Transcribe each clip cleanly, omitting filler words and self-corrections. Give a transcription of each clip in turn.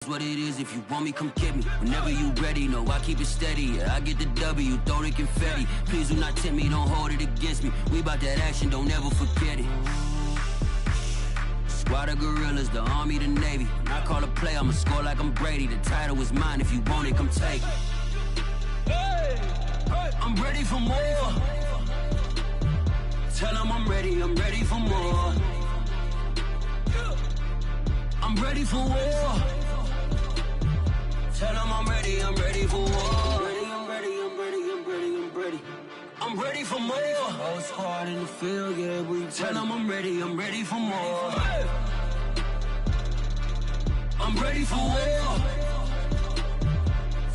what it is. If you want me, come get me. Whenever you ready, no, I keep it steady. Yeah, I get the W, throw the confetti. Please do not tempt me, don't hold it against me. We bout that action, don't ever forget it. Squad of gorillas, the army, the navy. When I call a play, I'ma score like I'm Brady. The title is mine, if you want it, come take it. I'm ready for more. Tell them I'm ready for more. I'm ready for war. Tell them I'm ready for war. I'm ready for more. Whole squad in the field, yeah, we tell them I'm ready for more. I'm ready for war.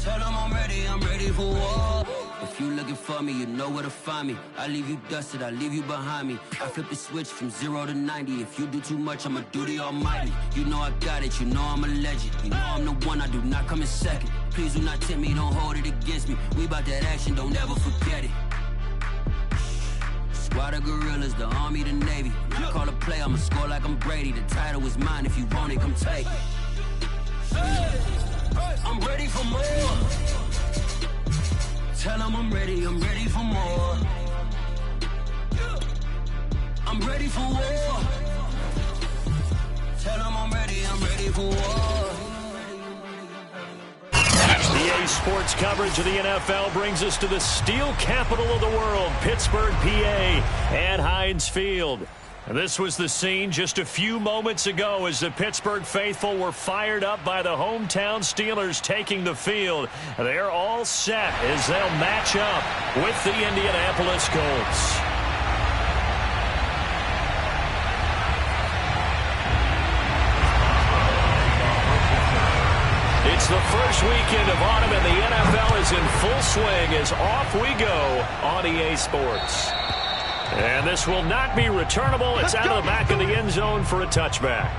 Tell them I'm ready for war. If you looking for me, you know where to find me. I leave you dusted, I leave you behind me. I flip the switch from 0 to 90. If you do too much, I'ma do the almighty. You know I got it, you know I'm a legend. You know I'm the one, I do not come in second. Please do not tempt me, don't hold it against me. We bout that action, don't ever forget it. Squad of gorillas, the army, the navy. When I call a play, I'ma score like I'm Brady. The title is mine, if you want it, come take it. I'm ready for more. Tell them I'm ready for more. I'm ready for war. Tell them I'm ready for war. PA Sports coverage of the NFL brings us to the steel capital of the world, Pittsburgh, PA, at Heinz Field. And this was the scene just a few moments ago as the Pittsburgh faithful were fired up by the hometown Steelers taking the field. They're all set as they'll match up with the Indianapolis Colts. It's the first weekend of autumn and the NFL is in full swing as off we go on EA Sports. And this will not be returnable. It's out of the back of the end zone for a touchback.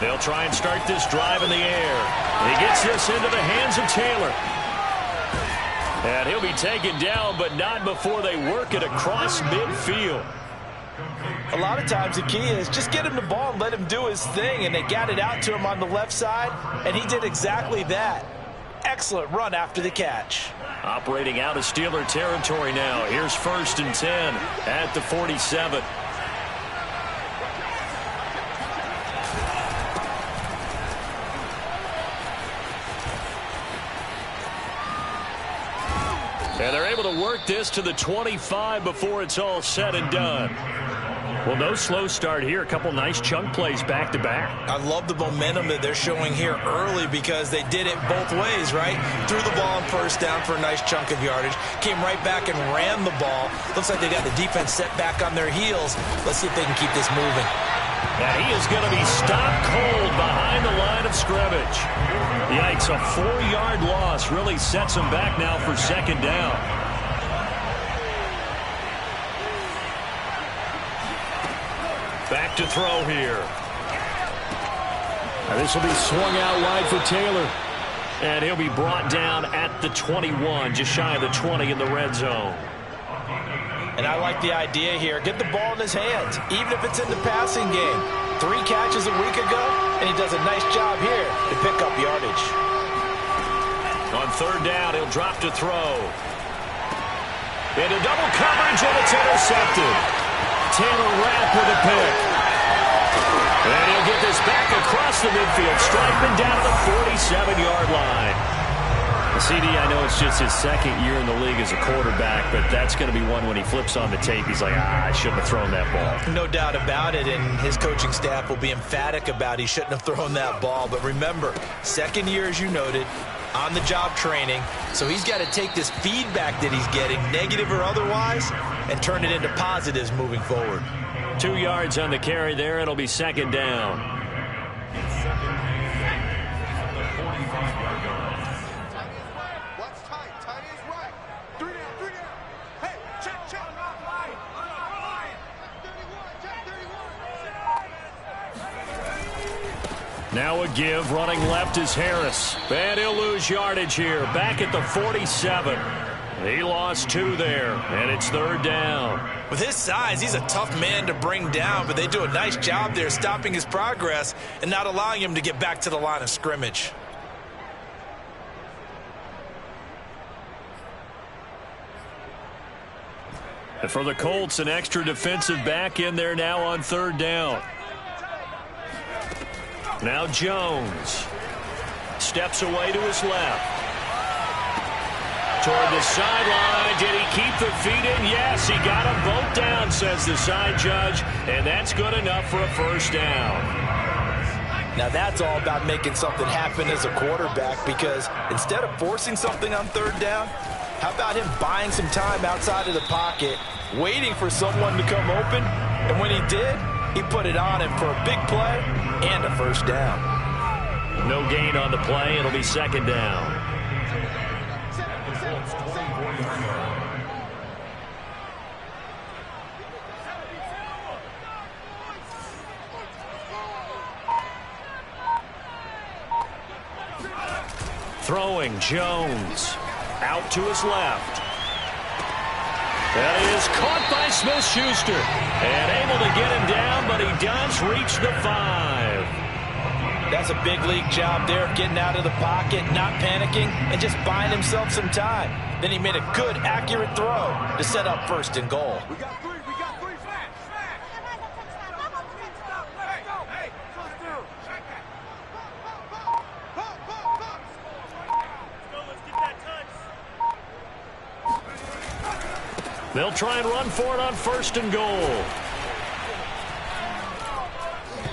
They'll try and start this drive in the air. He gets this into the hands of Taylor. And he'll be taken down, but not before they work it across midfield. A lot of times the key is just get him the ball and let him do his thing, and they got it out to him on the left side, and he did exactly that. Excellent run after the catch. Operating out of Steeler territory now. Here's 1st and 10 at the 47. And they're able to work this to the 25 before it's all said and done. Well, no slow start here. A couple nice chunk plays back-to-back. I love the momentum that they're showing here early because they did it both ways, right? Threw the ball on 1st down for a nice chunk of yardage. Came right back and ran the ball. Looks like they got the defense set back on their heels. Let's see if they can keep this moving. And he is going to be stopped cold behind the line of scrimmage. Yikes, a 4-yard loss really sets him back now for 2nd down. Back to throw here. And this will be swung out wide for Taylor. And he'll be brought down at the 21, just shy of the 20 in the red zone. And I like the idea here. Get the ball in his hands, even if it's in the passing game. 3 catches a week ago, and he does a nice job here to pick up yardage. On 3rd down, he'll drop to throw. Into double coverage, and it's intercepted. Taylor Rapp with a pick. And he'll get this back across the midfield, striking down to the 47-yard line. CD, I know it's just his 2nd year in the league as a quarterback, but that's going to be one when he flips on the tape. He's like, I shouldn't have thrown that ball. No doubt about it, and his coaching staff will be emphatic about he shouldn't have thrown that ball. But remember, 2nd year, as you noted, on-the-job training, so he's got to take this feedback that he's getting, negative or otherwise, and turn it into positives moving forward. 2 yards on the carry there. It'll be 2nd down. Now a give. Running left is Harris. And he'll lose yardage here. Back at the 47. He lost 2 there, and it's 3rd down. With his size, he's a tough man to bring down, but they do a nice job there stopping his progress and not allowing him to get back to the line of scrimmage. And for the Colts, an extra defensive back in there now on 3rd down. Now Jones steps away to his left. Toward the sideline. Did he keep the feet in? Yes, he got them both down, says the side judge, and that's good enough for a 1st down. Now that's all about making something happen as a quarterback, because instead of forcing something on 3rd down, how about him buying some time outside of the pocket, waiting for someone to come open, and when he did, he put it on him for a big play and a 1st down. No gain on the play. It'll be 2nd down. Throwing Jones out to his left. That is caught by Smith-Schuster and able to get him down, but he does reach the 5. That's a big league job there of getting out of the pocket, not panicking, and just buying himself some time. Then he made a good, accurate throw to set up 1st and goal. We got 3, flag. Hey, go. Hey, close through. Check that. Let's get that touch. They'll try and run for it on 1st and goal.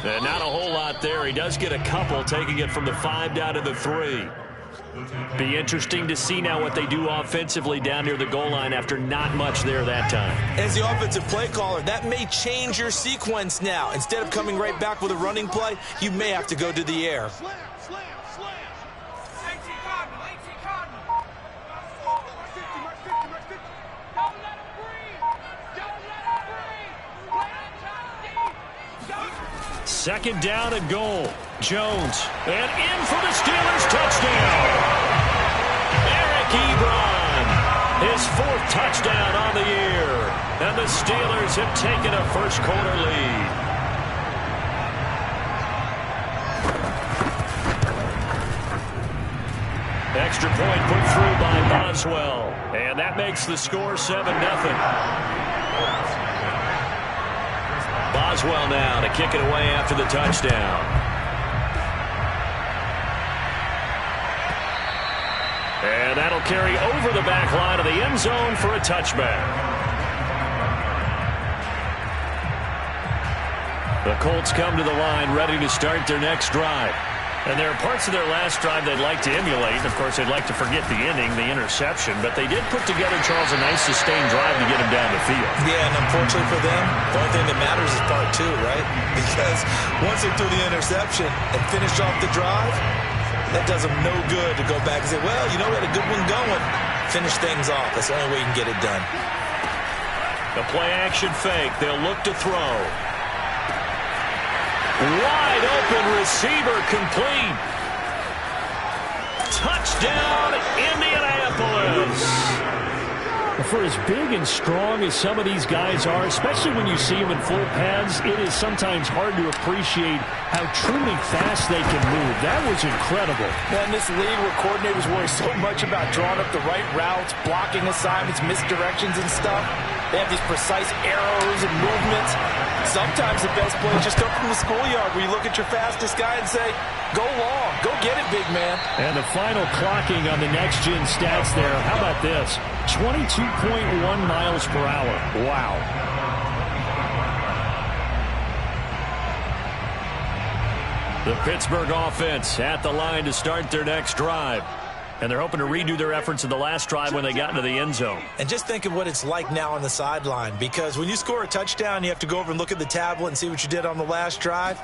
And not a whole lot there. He does get a couple, taking it from the 5 down to the 3. Be interesting to see now what they do offensively down near the goal line after not much there that time. As the offensive play caller, that may change your sequence now. Instead of coming right back with a running play, you may have to go to the air. Slam. Don't let him breathe. Second down and goal. Jones. And in for the Steelers touchdown. Eric Ebron. His 4th touchdown on the year. And the Steelers have taken a first-quarter lead. Extra point put through by Boswell. And that makes the score 7-0. Boswell now to kick it away after the touchdown. And that'll carry over the back line of the end zone for a touchback. The Colts come to the line ready to start their next drive. And there are parts of their last drive they'd like to emulate. Of course, they'd like to forget the inning, the interception. But they did put together, Charles, a nice sustained drive to get him down the field. Yeah, and unfortunately for them, the only thing that matters is part 2, right? Because once they threw the interception and finished off the drive, that does them no good to go back and say, well, you know, we had a good one going. Finish things off. That's the only way you can get it done. The play-action fake. They'll look to throw. Wide open receiver complete. Touchdown, Indianapolis. For as big and strong as some of these guys are, especially when you see them in full pads, it is sometimes hard to appreciate how truly fast they can move. That was incredible. In this league where coordinators worry so much about drawing up the right routes, blocking assignments, misdirections and stuff, they have these precise arrows and movements. Sometimes the best plays just come from the schoolyard where you look at your fastest guy and say, go long, go get it, big man. And the final clocking on the next-gen stats there, how about this? 22.1 miles per hour. Wow. The Pittsburgh offense at the line to start their next drive. And they're hoping to redo their efforts in the last drive when they got into the end zone. And just think of what it's like now on the sideline, because when you score a touchdown, you have to go over and look at the tablet and see what you did on the last drive.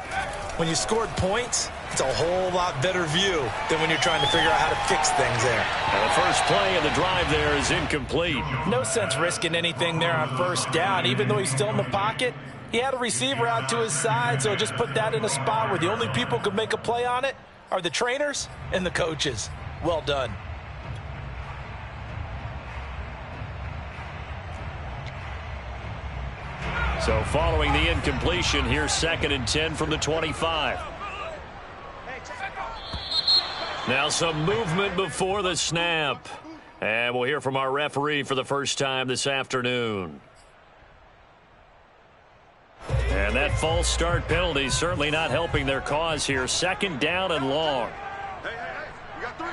When you scored points, it's a whole lot better view than when you're trying to figure out how to fix things there. And the first play of the drive there is incomplete. No sense risking anything there on 1st down. Even though he's still in the pocket, He had a receiver out to his side, so just put that in a spot where the only people who could make a play on it are the trainers and the coaches. Well done. So following the incompletion, here's 2nd and 10 from the 25. Now some movement before the snap. And we'll hear from our referee for the first time this afternoon. And that false start penalty certainly not helping their cause here. 2nd down and long. Hey, you got three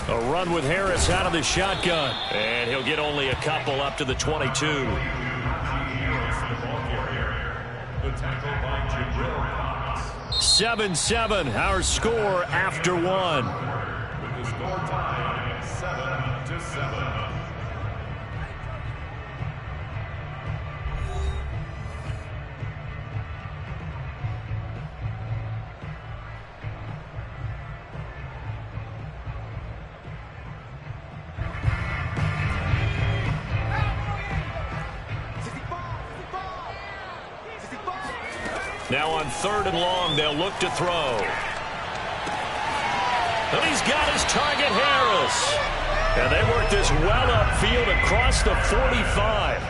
down. A run with Harris out of the shotgun. And he'll get only a couple up to the 22. 7-7, our score after one. With the score tied 7-7. Now on 3rd and long, they'll look to throw. And he's got his target, Harris. And they work this well upfield across the 45.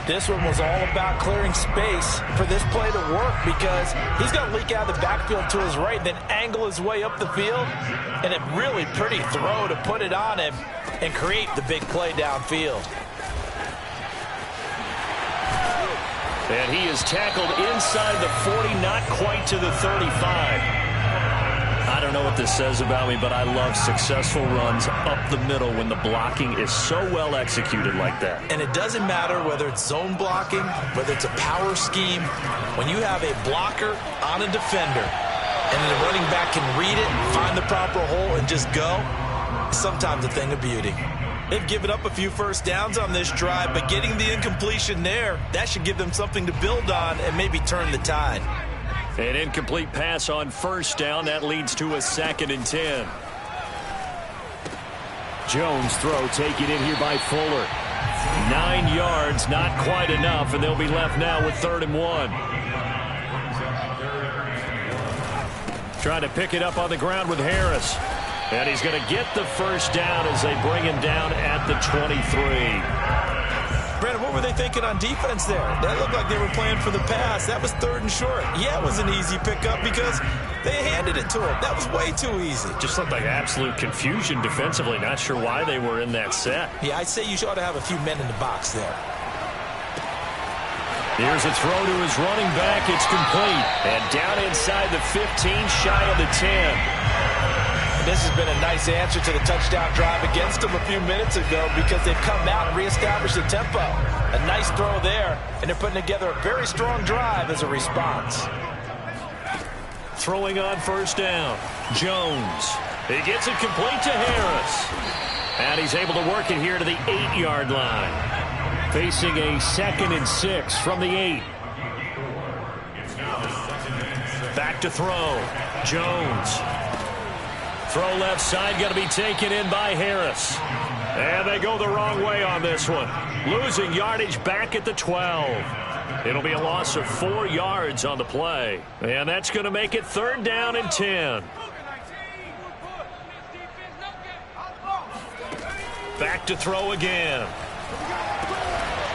This one was all about clearing space for this play to work because he's going to leak out of the backfield to his right, then angle his way up the field. And a really pretty throw to put it on him and create the big play downfield. And he is tackled inside the 40, not quite to the 35. I don't know what this says about me, but I love successful runs up the middle when the blocking is so well executed like that. And it doesn't matter whether it's zone blocking, whether it's a power scheme. When you have a blocker on a defender and the running back can read it, find the proper hole, and just go, it's sometimes a thing of beauty. They've given up a few first downs on this drive, but getting the incompletion there, that should give them something to build on and maybe turn the tide. An incomplete pass on 1st down. That leads to a 2nd and 10. Jones throw taken in here by Fuller. 9 yards, not quite enough, and they'll be left now with 3rd and 1. Trying to pick it up on the ground with Harris. And he's going to get the 1st down as they bring him down at the 23. Brandon, what were they thinking on defense there? That looked like they were playing for the pass. That was 3rd and short. Yeah, it was an easy pickup because they handed it to him. That was way too easy. Just looked like absolute confusion defensively. Not sure why they were in that set. Yeah, I'd say you ought to have a few men in the box there. Here's a throw to his running back. It's complete. And down inside the 15, shy of the 10. This has been a nice answer to the touchdown drive against them a few minutes ago because they've come out and reestablished the tempo. A nice throw there, and they're putting together a very strong drive as a response. Throwing on 1st down, Jones. He gets it complete to Harris. And he's able to work it here to the 8-yard line. Facing a 2nd and 6 from the 8. Back to throw, Jones. Throw left side, going to be taken in by Harris. And they go the wrong way on this one. Losing yardage back at the 12. It'll be a loss of 4 yards on the play. And that's going to make it 3rd down and 10. Back to throw again.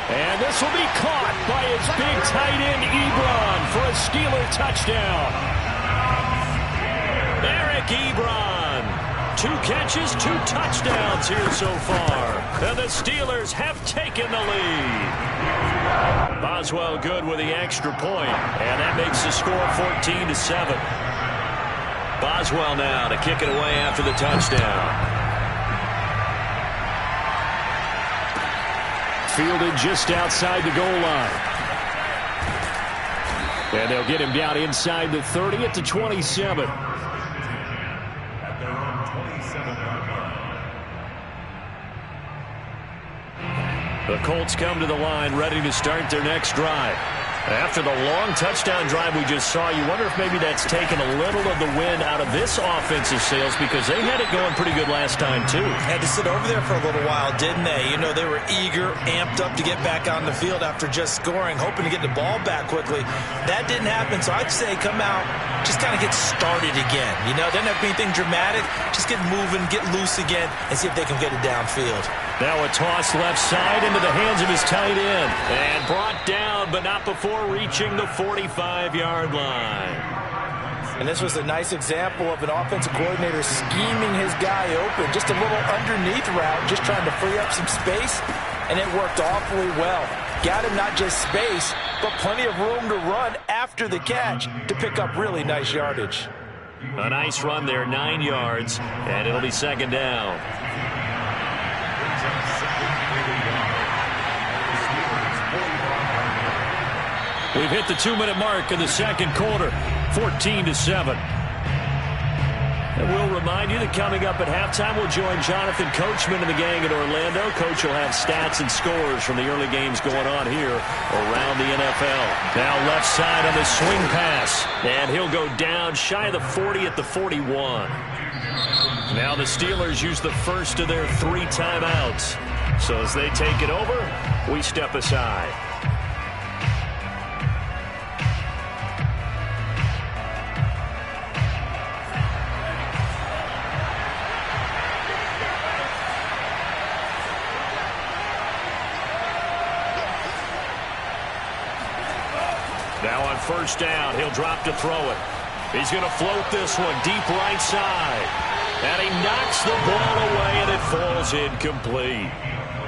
And this will be caught by his big tight end, Ebron, for a Steeler touchdown. Eric Ebron. 2 catches, 2 touchdowns here so far. And the Steelers have taken the lead. Boswell good with the extra point, and that makes the score 14-7. Boswell now to kick it away after the touchdown. Fielded just outside the goal line. And they'll get him down inside the 30 at the 27. The Colts come to the line ready to start their next drive. After the long touchdown drive we just saw, you wonder if maybe that's taken a little of the wind out of this offensive sails because they had it going pretty good last time, too. Had to sit over there for a little while, didn't they? You know, they were eager, amped up to get back on the field after just scoring, hoping to get the ball back quickly. That didn't happen, so I'd say come out, just kind of get started again. You know, doesn't have to be anything dramatic. Just get moving, get loose again, and see if they can get it downfield. Now a toss left side into the hands of his tight end. And brought down, but not before reaching the 45-yard line. And this was a nice example of an offensive coordinator scheming his guy open. Just a little underneath route, just trying to free up some space, and it worked awfully well. Got him not just space, but plenty of room to run after the catch to pick up really nice yardage. A nice run there, 9 yards, and it'll be second down. We've hit the 2-minute mark in the second quarter, 14-7. And we'll remind you that coming up at halftime, we'll join Jonathan Coachman and the gang in Orlando. Coach will have stats and scores from the early games going on here around the NFL. Now left side on the swing pass, and he'll go down shy of the 40 at the 41. Now the Steelers use the first of their 3 timeouts. So as they take it over, we step aside. Now on first down, he'll drop to throw it. He's going to float this one deep right side. And he knocks the ball away, and it falls incomplete.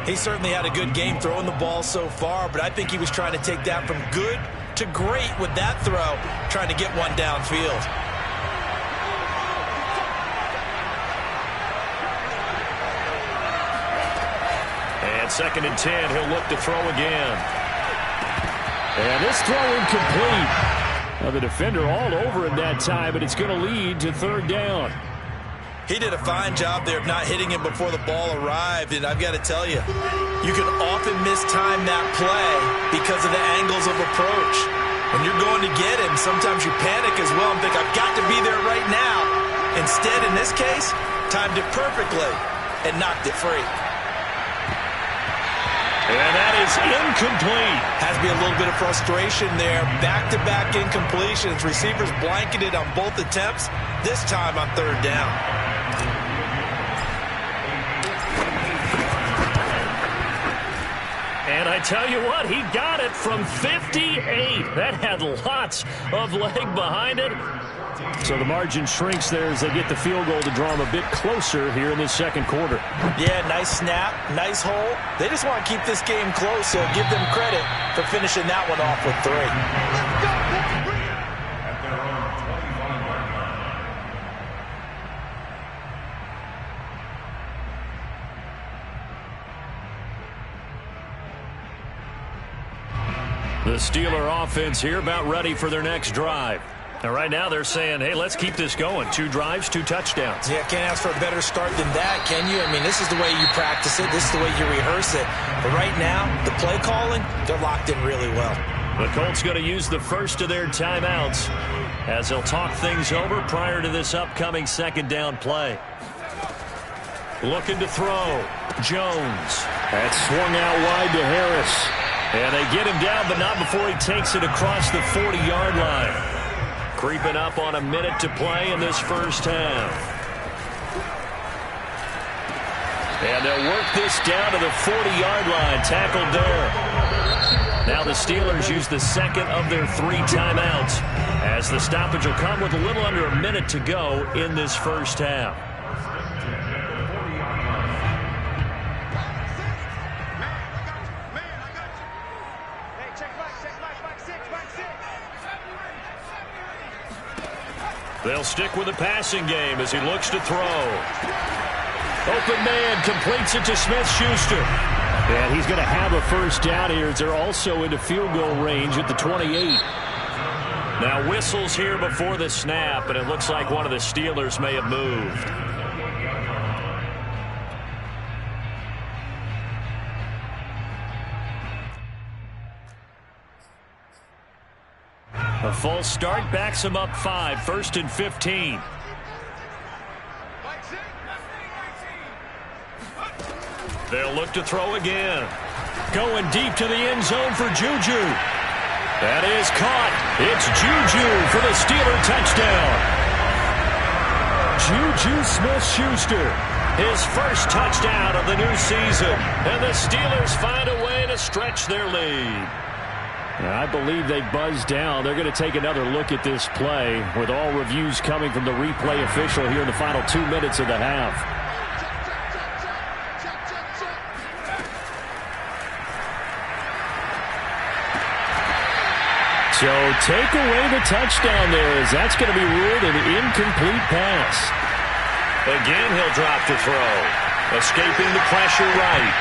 He certainly had a good game throwing the ball so far, but I think he was trying to take that from good to great with that throw, trying to get one downfield. And second and 10, he'll look to throw again. And this throw incomplete. Now the defender all over him that time, but it's going to lead to third down. He did a fine job there of not hitting him before the ball arrived, and I've got to tell you, you can often mistime that play because of the angles of approach. When you're going to get him, sometimes you panic as well and think, I've got to be there right now. Instead, in this case, timed it perfectly and knocked it free. And that is incomplete. Has to be a little bit of frustration there. Back-to-back incompletions. Receivers blanketed on both attempts, this time on third down. And I tell you what, he got it from 58. That had lots of leg behind it. So the margin shrinks there as they get the field goal to draw them a bit closer here in this second quarter. Yeah, nice snap, nice hole. They just want to keep this game close, so give them credit for finishing that one off with 3. At their own 25-yard line. The Steeler offense here about ready for their next drive. And right now they're saying, hey, let's keep this going. 2 drives, 2 touchdowns. Yeah, can't ask for a better start than that, can you? I mean, this is the way you practice it. This is the way you rehearse it. But right now, the play calling, they're locked in really well. The Colts going to use the first of their timeouts as they'll talk things over prior to this upcoming second down play. Looking to throw. Jones. That's swung out wide to Harris. And they get him down, but not before he takes it across the 40-yard line. Creeping up on a minute to play in this first half. And they'll work this down to the 40-yard line. Tackled there. Now the Steelers use the second of their 3 timeouts as the stoppage will come with a little under a minute to go in this first half. They'll stick with the passing game as he looks to throw. Open man completes it to Smith-Schuster. And he's going to have a first down here as they're also into field goal range at the 28. Now whistles here before the snap, and it looks like one of the Steelers may have moved. A false start backs him up 5, 1st and 15. They'll look to throw again. Going deep to the end zone for Juju. That is caught. It's Juju for the Steeler touchdown. Juju Smith-Schuster, his first touchdown of the new season. And the Steelers find a way to stretch their lead. I believe they buzzed down. They're going to take another look at this play with all reviews coming from the replay official here in the final 2 minutes of the half. So take away the touchdown there, as that's going to be ruled an incomplete pass. Again, he'll drop to throw. Escaping the pressure right.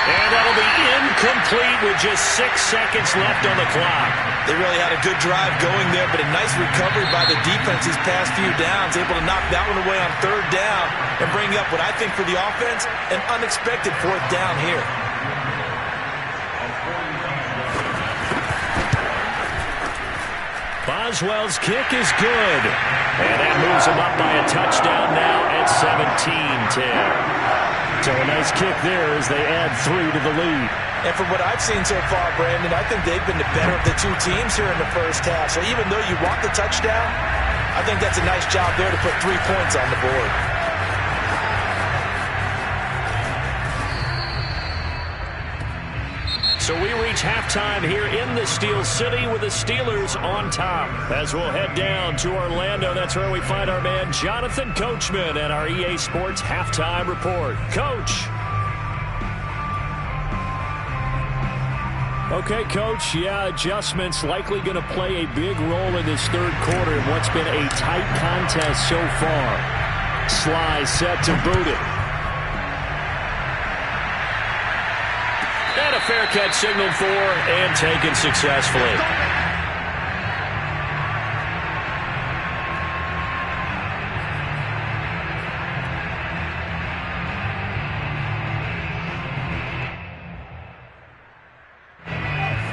And that'll be incomplete with just 6 seconds left on the clock. They really had a good drive going there, but a nice recovery by the defense these past few downs, able to knock that one away on 3rd down and bring up what I think for the offense, an unexpected 4th down here. Boswell's kick is good. And that moves him up by a touchdown now at 17-10. So a nice kick there as they add 3 to the lead. And from what I've seen so far, Brandon, I think they've been the better of the two teams here in the first half. So even though you want the touchdown, I think that's a nice job there to put 3 points on the board. So we reach halftime here in the Steel City with the Steelers on top. As we'll head down to Orlando, that's where we find our man Jonathan Coachman at our EA Sports Halftime Report. Coach. Okay, Coach, adjustments likely going to play a big role in this 3rd quarter in what's been a tight contest so far. Sly set to boot it. And a fair catch signaled for and taken successfully.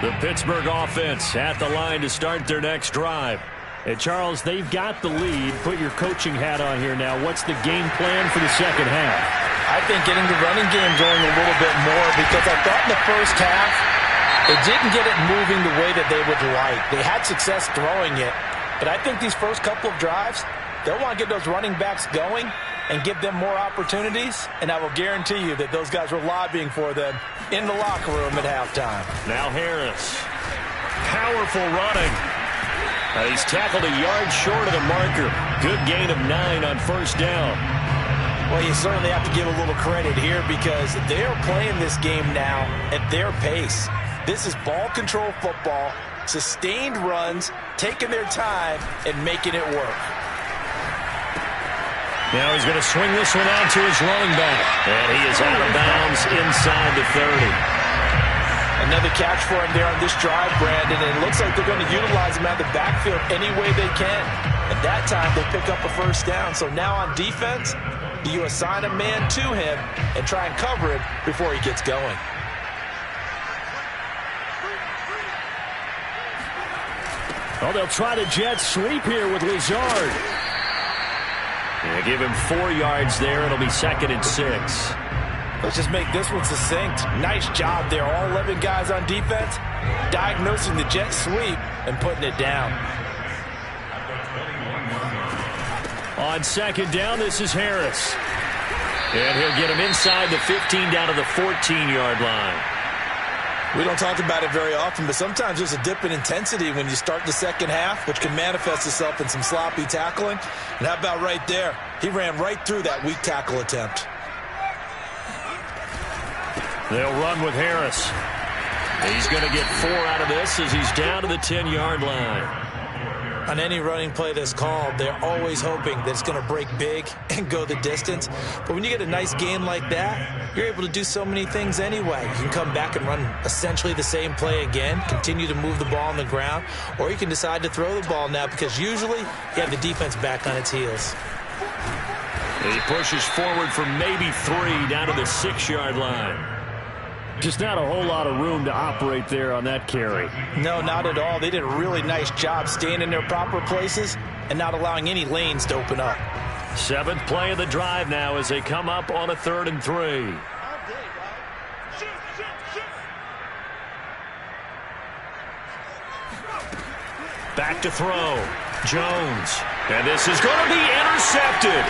The Pittsburgh offense at the line to start their next drive. And Charles, they've got the lead. Put your coaching hat on here now. What's the game plan for the second half? I think getting the running game going a little bit more, because I thought in the first half they didn't get it moving the way that they would like. They had success throwing it, but I think these first couple of drives, they'll want to get those running backs going and give them more opportunities, and I will guarantee you that those guys were lobbying for them in the locker room at halftime. Now Harris. Powerful running. He's tackled a yard short of the marker. Good gain of 9 on 1st down. Well, you certainly have to give a little credit here because they are playing this game now at their pace. This is ball control football, sustained runs, taking their time, and making it work. Now he's going to swing this one out to his running back. And he is out of bounds inside the 30. Another catch for him there on this drive, Brandon, and it looks like they're going to utilize him out of the backfield any way they can. At that time, they pick up a 1st down. So now on defense, you assign a man to him and try and cover it before he gets going. Oh, they'll try the jet sweep here with Lazard. Give him 4 yards there. It'll be 2nd and 6. Let's just make this one succinct. Nice job there. All 11 guys on defense diagnosing the jet sweep and putting it down. On 2nd down, this is Harris. And he'll get him inside the 15 down to the 14-yard line. We don't talk about it very often, but sometimes there's a dip in intensity when you start the second half, which can manifest itself in some sloppy tackling. And how about right there? He ran right through that weak tackle attempt. They'll run with Harris. He's going to get 4 out of this as he's down to the 10-yard line. On any running play that's called, they're always hoping that it's going to break big and go the distance. But when you get a nice gain like that, you're able to do so many things anyway. You can come back and run essentially the same play again, continue to move the ball on the ground, or you can decide to throw the ball now because usually you have the defense back on its heels. He pushes forward for maybe 3 down to the 6-yard line. Just not a whole lot of room to operate there on that carry. No, not at all. They did a really nice job staying in their proper places and not allowing any lanes to open up. 7th play of the drive now as they come up on a 3rd and 3. Back to throw. Jones. And this is going to be intercepted.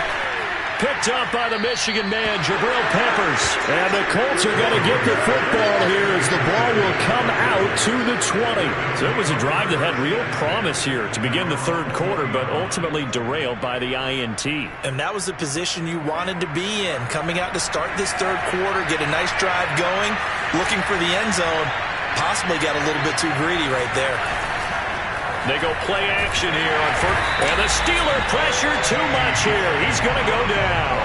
Picked up by the Michigan man, Jabril Peppers. And the Colts are going to get the football here as the ball will come out to the 20. So it was a drive that had real promise here to begin the 3rd quarter, but ultimately derailed by the INT. And that was the position you wanted to be in. Coming out to start this 3rd quarter, get a nice drive going, looking for the end zone. Possibly got a little bit too greedy right there. They go play action here on 4th. And the Steeler pressure too much here. He's going to go down.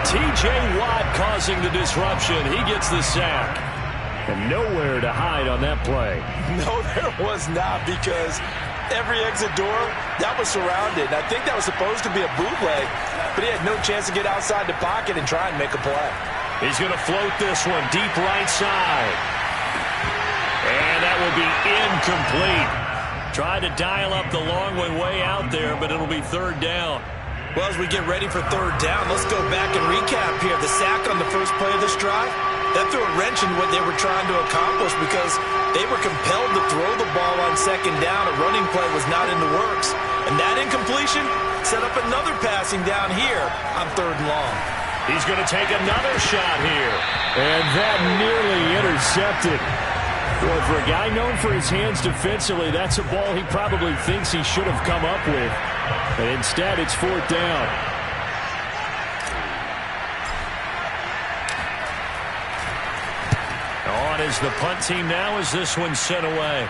T.J. Watt causing the disruption. He gets the sack. And nowhere to hide on that play. No, there was not, because every exit door, that was surrounded. I think that was supposed to be a bootleg, but he had no chance to get outside the pocket and try and make a play. He's going to float this one deep right side. And that will be incomplete. Tried to dial up the long way out there, but it'll be 3rd down. Well, as we get ready for 3rd down, let's go back and recap here. The sack on the first play of this drive, that threw a wrench in what they were trying to accomplish because they were compelled to throw the ball on 2nd down. A running play was not in the works. And that incompletion set up another passing down here on 3rd and long. He's going to take another shot here. And that nearly intercepted. Boy, for a guy known for his hands defensively, that's a ball he probably thinks he should have come up with. And instead, it's 4th down. On is the punt team now as this one's sent away.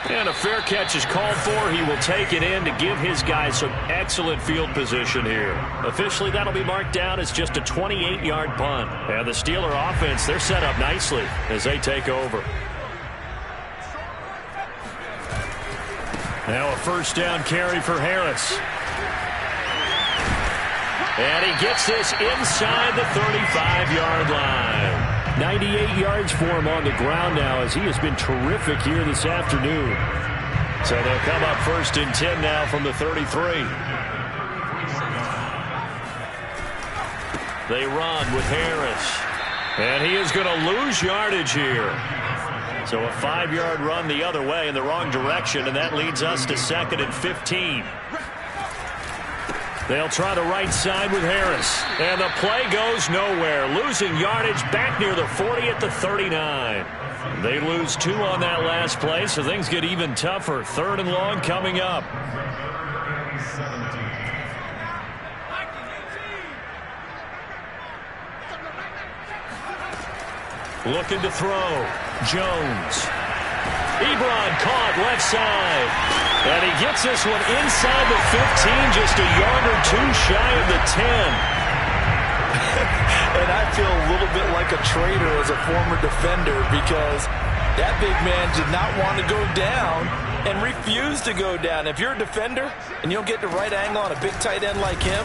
And a fair catch is called for. He will take it in to give his guys some excellent field position here. Officially, that'll be marked down as just a 28-yard punt. And the Steeler offense, they're set up nicely as they take over. Now a 1st down carry for Harris. And he gets this inside the 35-yard line. 98 yards for him on the ground now as he has been terrific here this afternoon. So they'll come up 1st and 10 now from the 33. They run with Harris. And he is going to lose yardage here. So a 5-yard run the other way in the wrong direction, and that leads us to 2nd and 15. They'll try the right side with Harris. And the play goes nowhere. Losing yardage back near the 40 at the 39. They lose 2 on that last play, so things get even tougher. 3rd and long coming up. Looking to throw. Jones. Ebron caught left side. And he gets this one inside the 15, just a yard or 2 shy of the 10. And I feel a little bit like a traitor as a former defender because that big man did not want to go down and refused to go down. If you're a defender and you don't get the right angle on a big tight end like him,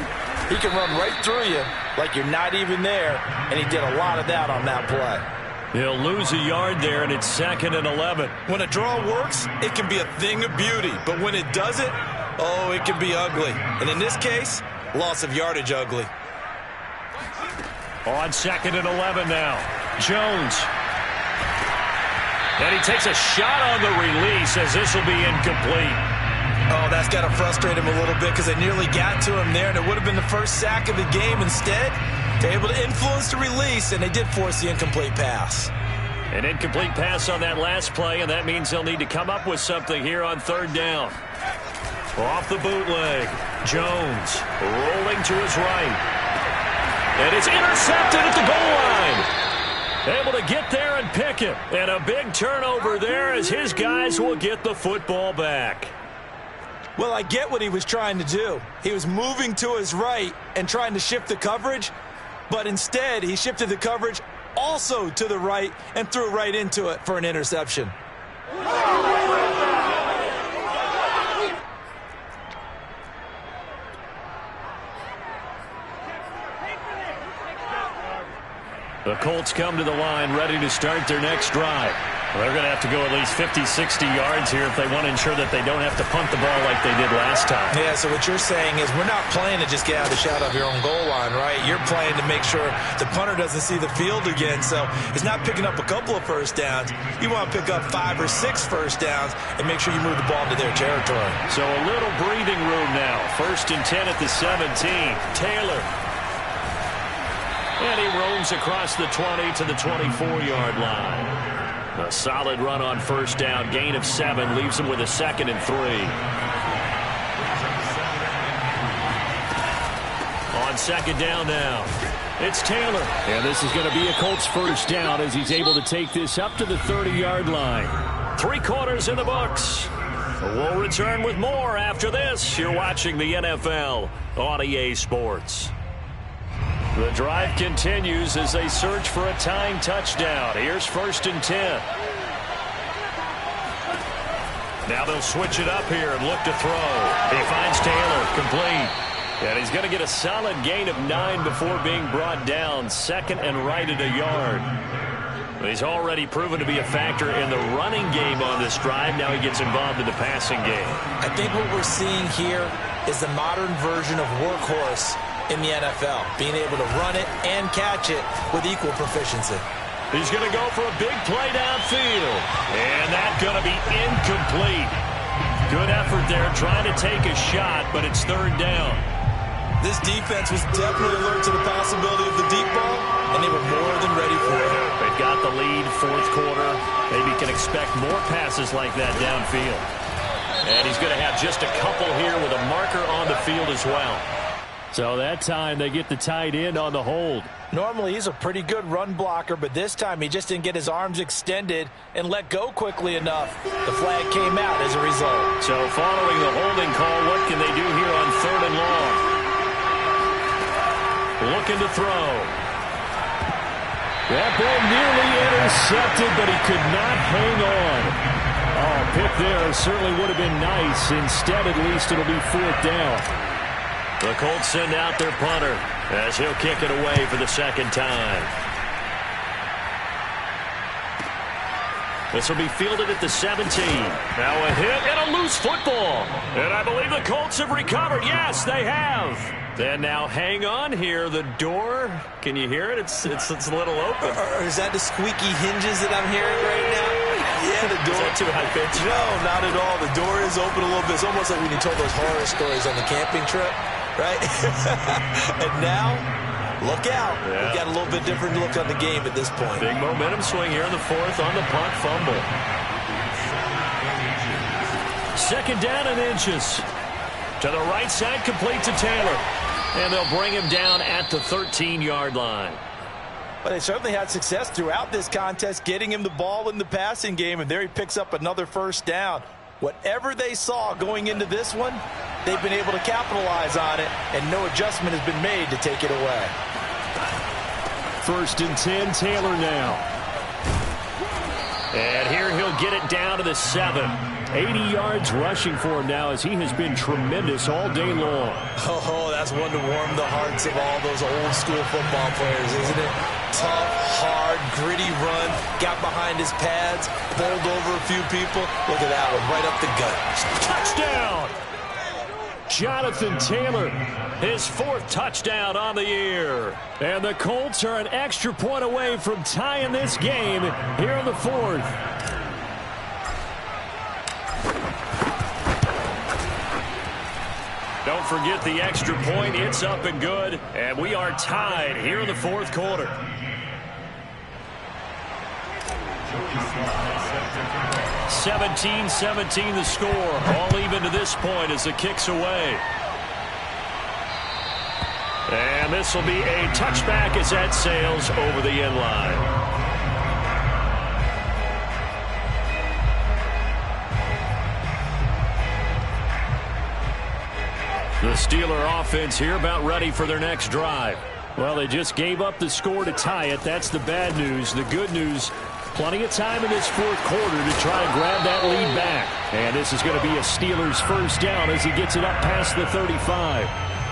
he can run right through you like you're not even there, and he did a lot of that on that play. He'll lose a yard there, and it's 2nd and 11. When a draw works, it can be a thing of beauty. But when it doesn't, oh, it can be ugly. And in this case, loss of yardage ugly. On 2nd and 11 now. Jones. And he takes a shot on the release as this will be incomplete. Oh, that's got to frustrate him a little bit because they nearly got to him there, and it would have been the first sack of the game. Instead, they're able to influence the release, and they did force the incomplete pass. An incomplete pass on that last play, and that means they'll need to come up with something here on 3rd down. Off the bootleg. Jones rolling to his right. And it's intercepted at the goal line. Able to get there and pick it. And a big turnover there as his guys will get the football back. Well, I get what he was trying to do. He was moving to his right and trying to shift the coverage, but instead he shifted the coverage also to the right and threw right into it for an interception. The Colts come to the line ready to start their next drive. They're going to have to go at least 50, 60 yards here if they want to ensure that they don't have to punt the ball like they did last time. Yeah, so what you're saying is we're not playing to just get out of the shadow of your own goal line, right? You're playing to make sure the punter doesn't see the field again. So it's not picking up a couple of first downs. You want to pick up 5 or 6 first downs and make sure you move the ball into their territory. So a little breathing room now. 1st and 10 at the 17. Taylor. And he roams across the 20 to the 24-yard line. A solid run on 1st down. Gain of 7 leaves him with a 2nd and 3. On 2nd down now, it's Taylor. And this is going to be a Colts 1st down as he's able to take this up to the 30-yard line. 3 quarters in the books. We'll return with more after this. You're watching the NFL on EA Sports. The drive continues as they search for a tying touchdown. Here's 1st and 10. Now they'll switch it up here and look to throw. He finds Taylor, complete. And he's going to get a solid gain of 9 before being brought down. 2nd and right at a yard. He's already proven to be a factor in the running game on this drive. Now he gets involved in the passing game. I think what we're seeing here is the modern version of workhorse in the NFL, being able to run it and catch it with equal proficiency. He's going to go for a big play downfield. And that's going to be incomplete. Good effort there trying to take a shot, but it's 3rd down. This defense was definitely alert to the possibility of the deep ball, and they were more than ready for it. They've got the lead, 4th quarter. Maybe can expect more passes like that downfield. And he's going to have just a couple here with a marker on the field as well. So that time they get the tight end on the hold. Normally he's a pretty good run blocker, but this time he just didn't get his arms extended and let go quickly enough. The flag came out as a result. So following the holding call, what can they do here on 3rd and long? Looking to throw. That ball nearly intercepted, but he could not hang on. Oh, pick there certainly would have been nice. Instead, at least it'll be 4th down. The Colts send out their punter as he'll kick it away for the 2nd time. This will be fielded at the 17. Now a hit and a loose football. And I believe the Colts have recovered. Yes, they have. Then now hang on here. The door, can you hear it? It's a little open. Or is that the squeaky hinges that I'm hearing right now? Yeah, the door. Is that too high pitch? No, not at all. The door is open a little bit. It's almost like when you told those horror stories on the camping trip, right? And now, look out. Yeah. We've got a little bit different look on the game at this point. Big momentum swing here in the 4th on the punt fumble. 2nd down and inches. To the right side, complete to Taylor. And they'll bring him down at the 13-yard line. But they certainly had success throughout this contest, getting him the ball in the passing game, and there he picks up another 1st down. Whatever they saw going into this one, they've been able to capitalize on it, and no adjustment has been made to take it away. 1st and 10, Taylor now. And here he'll get it down to the 7. 80 yards rushing for him now as he has been tremendous all day long. Oh, that's one to warm the hearts of all those old school football players, isn't it? Tough, hard, gritty run, got behind his pads, bowled over a few people. Look at that one, right up the gut. Touchdown! Jonathan Taylor, his 4th touchdown on the year. And the Colts are an extra point away from tying this game here in the 4th. Don't forget the extra point. It's up and good. And we are tied here in the 4th quarter. 17-17 the score. All even to this point as the kick's away. And this will be a touchback as that sails over the end line. The Steeler offense here about ready for their next drive. Well, they just gave up the score to tie it. That's the bad news. The good news, plenty of time in this 4th quarter to try and grab that lead back. And this is going to be a Steelers 1st down as he gets it up past the 35.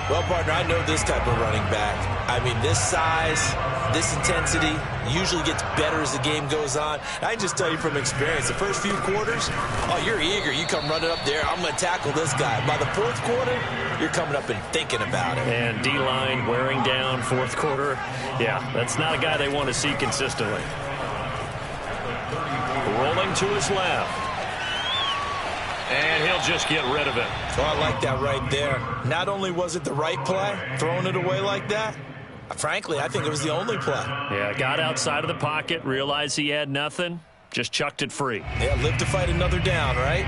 Well, partner, I know this type of running back. I mean, this size, this intensity usually gets better as the game goes on. I can just tell you from experience, the first few quarters, oh, you're eager. You come running up there, I'm going to tackle this guy. By the fourth quarter, you're coming up and thinking about it. And D-line wearing down fourth quarter. Yeah, that's not a guy they want to see consistently. Rolling to his left. And he'll just get rid of it. Oh, I like that right there. Not only was it the right play, throwing it away like that, frankly, I think it was the only play. Yeah, got outside of the pocket, realized he had nothing, just chucked it free. Yeah, live to fight another down, right?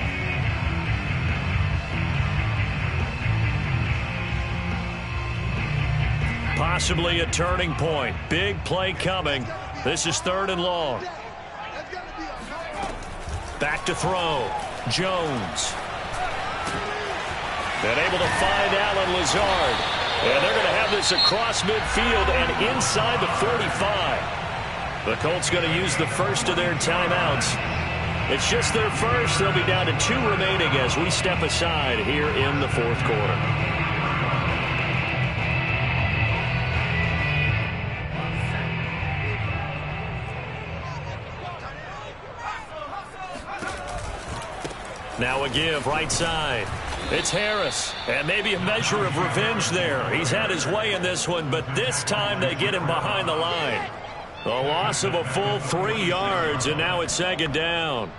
Possibly a turning point. Big play coming. This is 3rd and long. Back to throw. Jones. And able to find Allen Lazard. And they're going to have this across midfield and inside the 45. The Colts going to use the first of their timeouts. It's just their first. They'll be down to 2 remaining as we step aside here in the 4th quarter. Now a give right side. It's Harris. And maybe a measure of revenge there. He's had his way in this one, but this time they get him behind the line. The loss of a full 3 yards, and now it's 2nd down.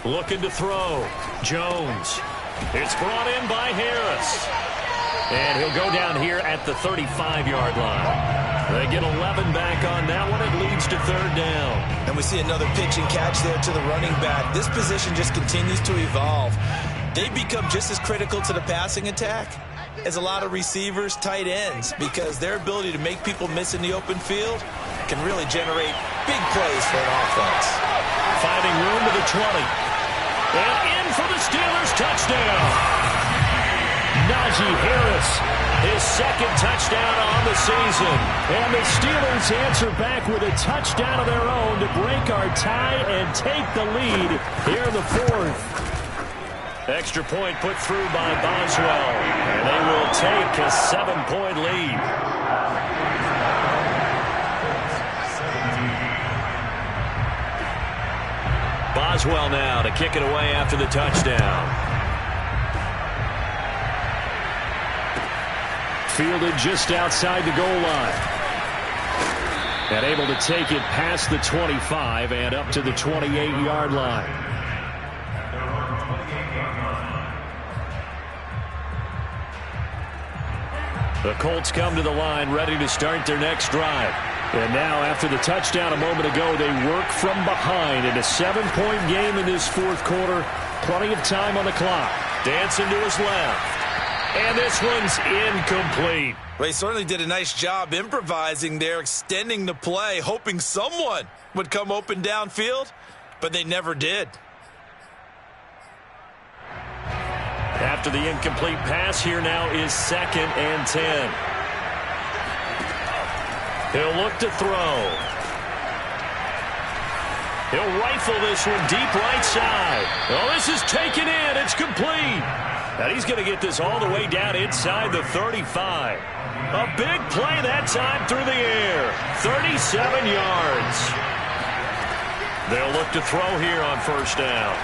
Looking to throw. Jones. It's brought in by Harris. And he'll go down here at the 35-yard line. They get 11 back on that one. It leads to 3rd down. And we see another pitch and catch there to the running back. This position just continues to evolve. They become just as critical to the passing attack as a lot of receivers, tight ends, because their ability to make people miss in the open field can really generate big plays for an offense. Finding room to the 20. And in for the Steelers touchdown. Najee Harris, his 2nd touchdown on the season. And the Steelers answer back with a touchdown of their own to break our tie and take the lead here in the 4th. Extra point put through by Boswell. And they will take a 7-point lead. Boswell now to kick it away after the touchdown. Fielded just outside the goal line. And able to take it past the 25 and up to the 28-yard line. The Colts come to the line ready to start their next drive. And now, after the touchdown a moment ago, they work from behind in a 7-point game in this 4th quarter. Plenty of time on the clock. Dancing to his left. And this one's incomplete. Well, he certainly did a nice job improvising there, extending the play, hoping someone would come open downfield, but they never did. After the incomplete pass, here now is 2nd and 10. He'll look to throw. He'll rifle this one deep right side. Oh, this is taken in. It's complete. And he's going to get this all the way down inside the 35. A big play that time through the air. 37 yards. They'll look to throw here on 1st down.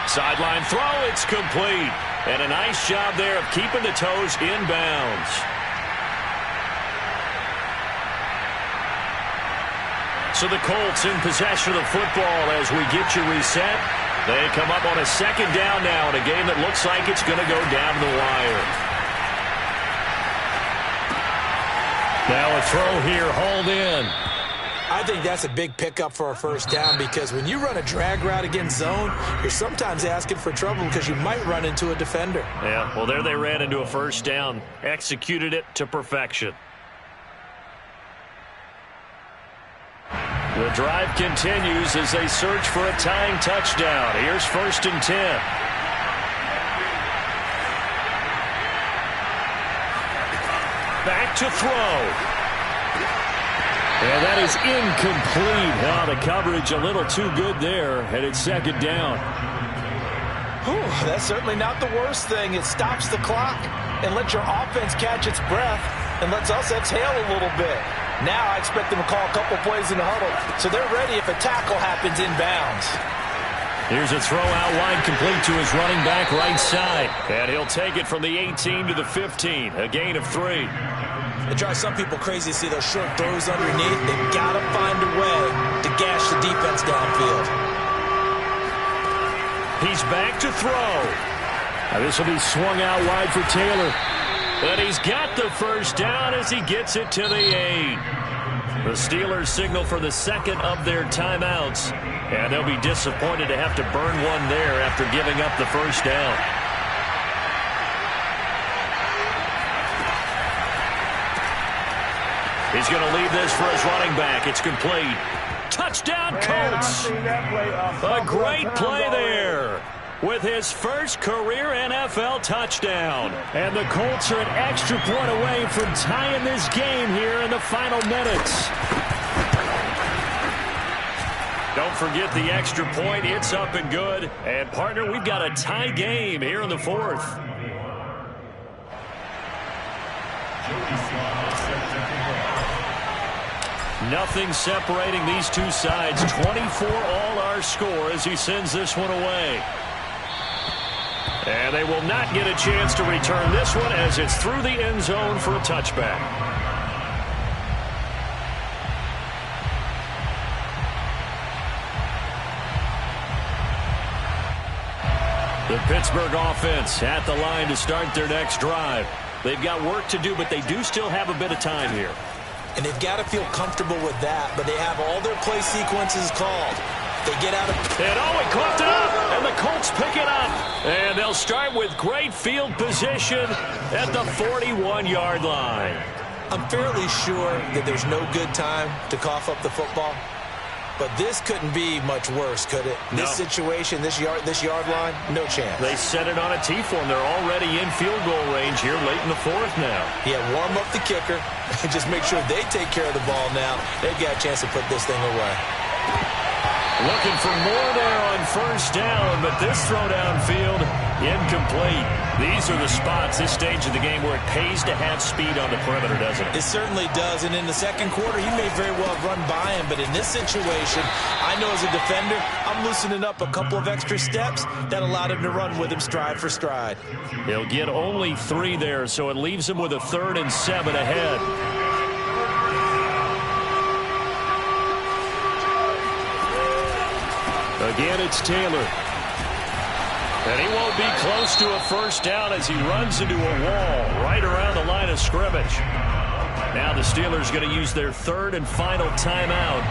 Sideline throw. It's complete. And a nice job there of keeping the toes inbounds. So the Colts in possession of the football as we get you reset. They come up on a 2nd down now in a game that looks like it's going to go down the wire. Now a throw here hauled in. I think that's a big pickup for a 1st down because when you run a drag route against zone, you're sometimes asking for trouble because you might run into a defender. Yeah, well, there they ran into a 1st down. Executed it to perfection. The drive continues as they search for a tying touchdown. Here's 1st and 10. Back to throw. And that is incomplete. Oh, the coverage a little too good there, and it's second down. Whew, that's certainly not the worst thing. It stops the clock and lets your offense catch its breath and lets us exhale a little bit. Now I expect them to call a couple plays in the huddle, so they're ready if a tackle happens inbounds. Here's a throw out wide, complete to his running back right side. And he'll take it from the 18 to the 15, a gain of 3. It drives some people crazy to see those short throws underneath. They've got to find a way to gash the defense downfield. He's back to throw. Now this will be swung out wide for Taylor. And he's got the first down as he gets it to the 8. The Steelers signal for the second of their timeouts. And they'll be disappointed to have to burn one there after giving up the first down. He's going to leave this for his running back. It's complete. Touchdown, Colts. A great play there with his first career NFL touchdown. And the Colts are an extra point away from tying this game here in the final minutes. Don't forget the extra point. It's up and good. And, partner, we've got a tie game here in the fourth. Nothing separating these two sides. 24 all our score as he sends this one away. And they will not get a chance to return this one as it's through the end zone for a touchback. The Pittsburgh offense at the line to start their next drive. They've got work to do, but they do still have a bit of time here. And they've got to feel comfortable with that, but they have all their play sequences called. They get out of... And he caught it up, and the Colts pick it up. And they'll start with great field position at the 41-yard line. I'm fairly sure that there's no good time to cough up the football. But this couldn't be much worse, could it? No. This situation, this yard line, no chance. They set it on a T-form. They're already in field goal range here late in the fourth now. Yeah, warm up the kicker and just make sure they take care of the ball now. They've got a chance to put this thing away. Looking for more there on first down, but this throw downfield, incomplete. These are the spots, this stage of the game, where it pays to have speed on the perimeter, doesn't it? It certainly does, and in the second quarter, he may very well run by him, but in this situation, I know as a defender, I'm loosening up a couple of extra steps that allowed him to run with him stride for stride. He'll get only 3 there, so it leaves him with a 3rd and 7 ahead. Again, it's Taylor. And he won't be close to a first down as he runs into a wall right around the line of scrimmage. Now the Steelers going to use their 3rd and final timeout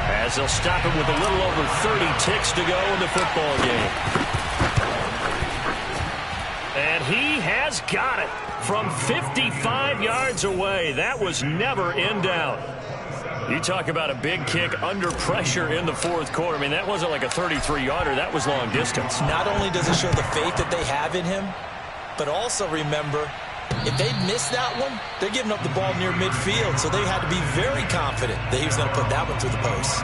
as they'll stop him with a little over 30 ticks to go in the football game. And he has got it from 55 yards away. That was never in doubt. You talk about a big kick under pressure in the fourth quarter. I mean, that wasn't like a 33-yarder. That was long distance. Not only does it show the faith that they have in him, but also remember, if they miss that one, they're giving up the ball near midfield, so they had to be very confident that he was going to put that one through the post.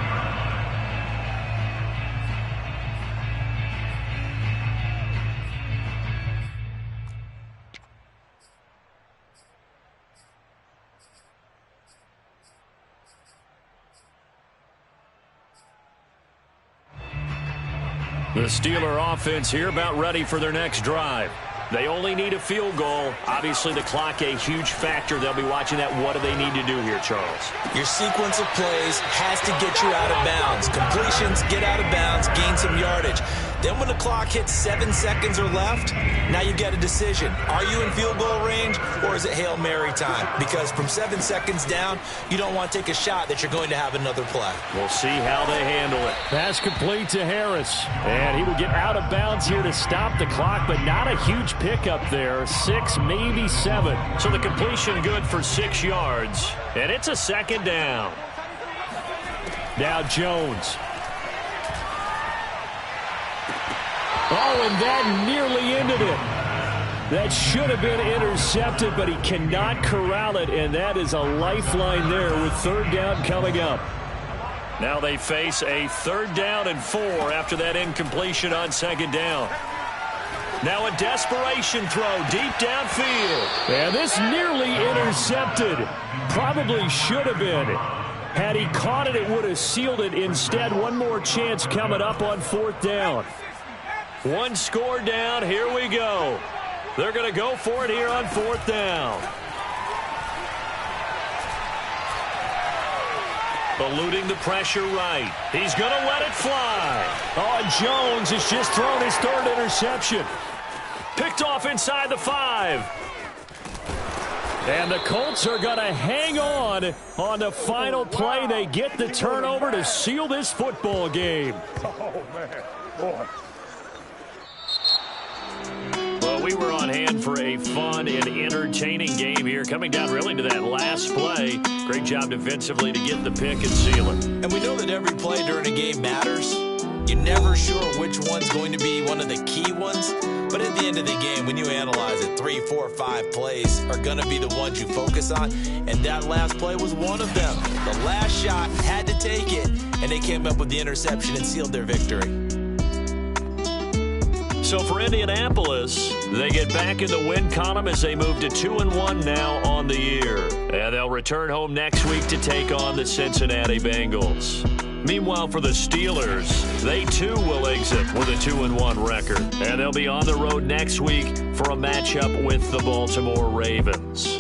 The Steeler offense here about ready for their next drive. They only need a field goal. Obviously, the clock a huge factor. They'll be watching that. What do they need to do here, Charles? Your sequence of plays has to get you out of bounds. Completions, get out of bounds, gain some yardage. Then when the clock hits 7 seconds or left, now you get a decision. Are you in field goal range, or is it Hail Mary time? Because from 7 seconds down, you don't want to take a shot that you're going to have another play. We'll see how they handle it. Pass complete to Harris. And he will get out of bounds here to stop the clock, but not a huge pickup there. 6, maybe 7. So the completion good for 6 yards. And it's a second down. Now Jones. Oh, and that nearly ended it. That should have been intercepted, but he cannot corral it, and that is a lifeline there with third down coming up. Now they face a 3rd down and 4 after that incompletion on 2nd down. Now a desperation throw deep downfield. And this nearly intercepted. Probably should have been. Had he caught it, it would have sealed it. Instead, one more chance coming up on 4th down. One score down. Here we go. They're going to go for it here on 4th down. Eluding the pressure right. He's going to let it fly. Oh, and Jones has just thrown his 3rd interception. Picked off inside the 5. And the Colts are going to hang on the final play. They get the turnover to seal this football game. Oh, man. Boy. Well, we were on hand for a fun and entertaining game here. Coming down really to that last play. Great job defensively to get the pick and seal it. And we know that every play during a game matters. You're never sure which one's going to be one of the key ones. But at the end of the game, when you analyze it, 3, 4, 5 plays are going to be the ones you focus on. And that last play was one of them. The last shot had to take it, and they came up with the interception and sealed their victory. So for Indianapolis, they get back in the win column as they move to 2-1 now on the year. And they'll return home next week to take on the Cincinnati Bengals. Meanwhile, for the Steelers, they too will exit with a 2-1 record. And they'll be on the road next week for a matchup with the Baltimore Ravens.